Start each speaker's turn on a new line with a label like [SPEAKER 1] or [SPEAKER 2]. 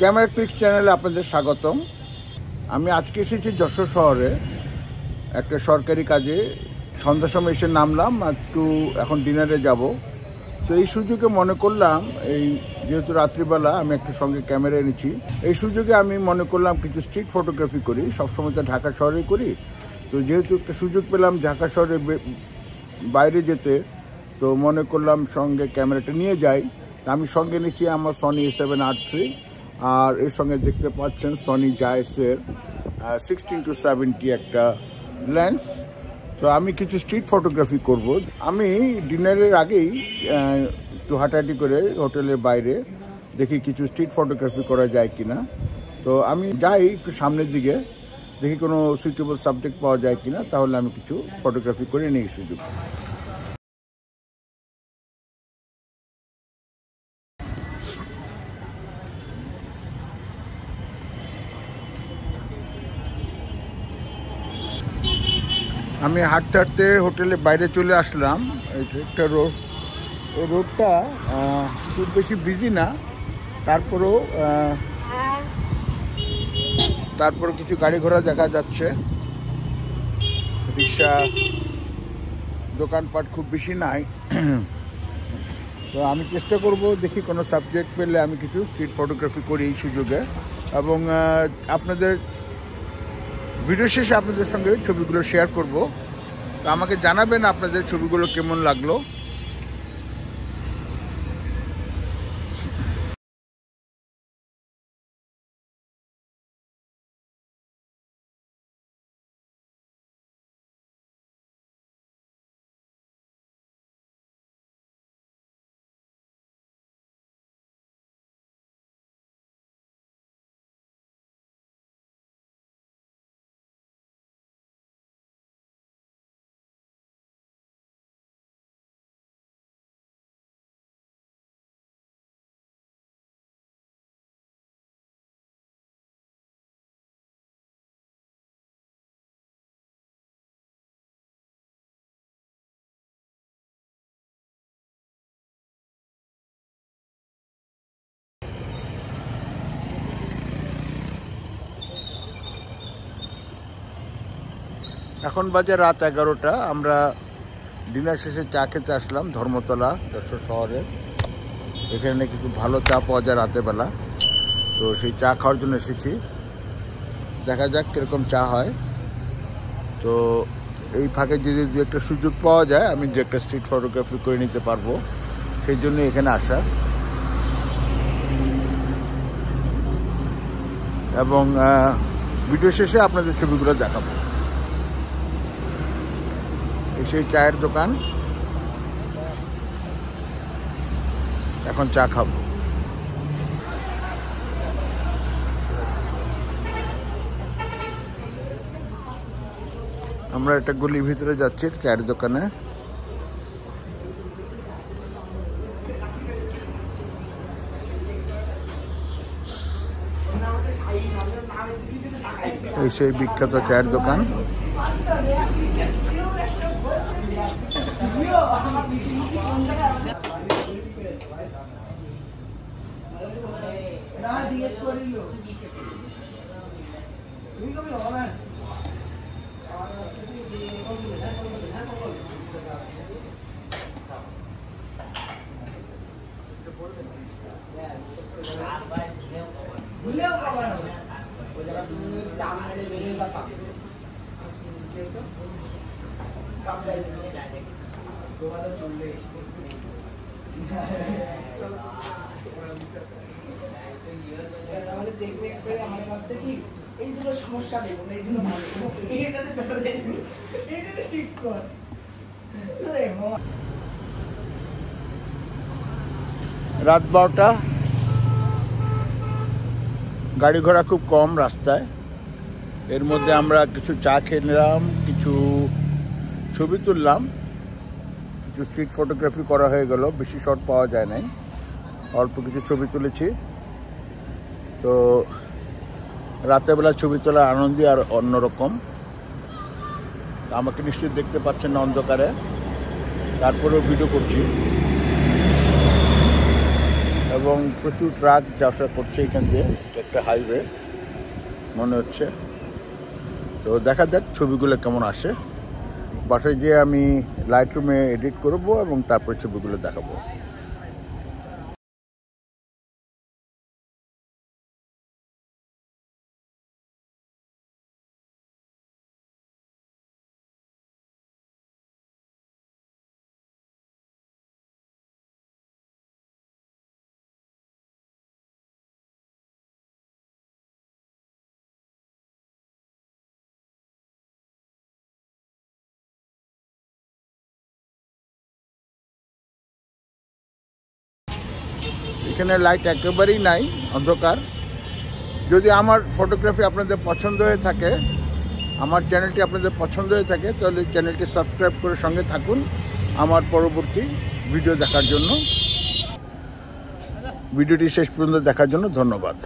[SPEAKER 1] Camera clicks চ্যানেলে আপনাদের স্বাগতম। আমি আজকে এসেছি যশোর শহরে একটা সরকারি কাজে। সন্ধ্যার সময় এসে নামলাম, একটু এখন ডিনারে যাব। তো এই সুযোগে মনে করলাম, এই যেহেতু রাত্রিবেলা আমি একটা সঙ্গে ক্যামেরা এনেছি, এই সুযোগে আমি মনে করলাম কিছু স্ট্রিট ফটোগ্রাফি করি। সবসময় তো ঢাকা শহরেই করি, তো যেহেতু একটা সুযোগ পেলাম ঢাকা শহরে বাইরে যেতে, তো মনে করলাম সঙ্গে ক্যামেরাটা নিয়ে যাই। আমি সঙ্গে নিচ্ছি আমার সনি A7R3, আর এর সঙ্গে দেখতে পাচ্ছেন সনি জায়েসের 16-70 একটা লেন্স। তো আমি কিছু স্ট্রিট ফটোগ্রাফি করব। আমি ডিনারের আগেই একটু হাঁটাহাঁটি করে হোটেলের বাইরে দেখি কিছু স্ট্রিট ফটোগ্রাফি করা যায় কিনা। তো আমি যাই একটু সামনের দিকে, দেখি কোনো সুইটেবল সাবজেক্ট পাওয়া যায় কিনা, তাহলে আমি কিছু ফটোগ্রাফি করে নিই সুযোগ। আমি হাঁটতে হাঁটতে হোটেলের বাইরে চলে আসলাম। এটা একটা রোড, এই রোডটা খুব বেশি বিজি না, তারপরও কিছু গাড়ি ঘোড়া দেখা যাচ্ছে, রিক্সা, দোকানপাট খুব বেশি নাই। তো আমি চেষ্টা করব, দেখি কোনো সাবজেক্ট পেলে আমি কিছু স্ট্রিট ফটোগ্রাফি করি এই সুযোগে, এবং আপনাদের ভিডিও শেষে আপনাদের সঙ্গে ছবিগুলো শেয়ার করব। তো আমাকে জানাবেন আপনাদের ছবিগুলো কেমন লাগলো। এখন বাজে রাত 11টা। আমরা ডিনার শেষে চা খেতে আসলাম ধর্মতলা যশোর শহরে। এখানে নাকি খুব ভালো চা পাওয়া যায় রাতের বেলা, তো সেই চা খাওয়ার জন্য এসেছি। দেখা যাক কীরকম চা হয়। তো এই ফাঁকে যদি দু একটা সুযোগ পাওয়া যায়, আমি দু একটা স্ট্রিট ফটোগ্রাফি করে নিতে পারবো, সেই জন্য এখানে আসা। এবং ভিডিও শেষে আপনাদের ছবিগুলো দেখাবো। সেই চায়ের দোকান, এখন চা খাবো। আমরা একটা গলির ভিতরে যাচ্ছি চায়ের দোকানে। এই সেই বিখ্যাত চায়ের দোকান। রাত 12টা, গাড়ি ঘোড়া খুব কম রাস্তায়। এর মধ্যে আমরা কিছু চা খেয়ে নিলাম, কিছু ছবি তুললাম, কিছু স্ট্রিট ফটোগ্রাফি করা হয়ে গেল। বেশি শট পাওয়া যায় নাই, অল্প কিছু ছবি তুলেছি। তো রাতের বেলা ছবি তোলার আনন্দই আর অন্যরকম। আমাকে নিশ্চয়ই দেখতে পাচ্ছেন না অন্ধকারে, তারপরেও ভিডিও করছি। এবং প্রচুর ট্রাক যাওয়া করছে এখান দিয়ে, একটা হাইওয়ে মনে হচ্ছে। তো দেখা যাক ছবিগুলো কেমন আসে। বাসায় গিয়ে আমি লাইট রুমে এডিট করব এবং তারপর ছবিগুলো দেখাবো। এখানে লাইট একেবারেই নাই, অন্ধকার। যদি আমার ফটোগ্রাফি আপনাদের পছন্দ হয়ে থাকে, আমার চ্যানেলটি আপনাদের পছন্দ হয়ে থাকে, তাহলে চ্যানেলটি সাবস্ক্রাইব করে সঙ্গে থাকুন আমার পরবর্তী ভিডিও দেখার জন্য। ভিডিওটি শেষ পর্যন্ত দেখার জন্য ধন্যবাদ।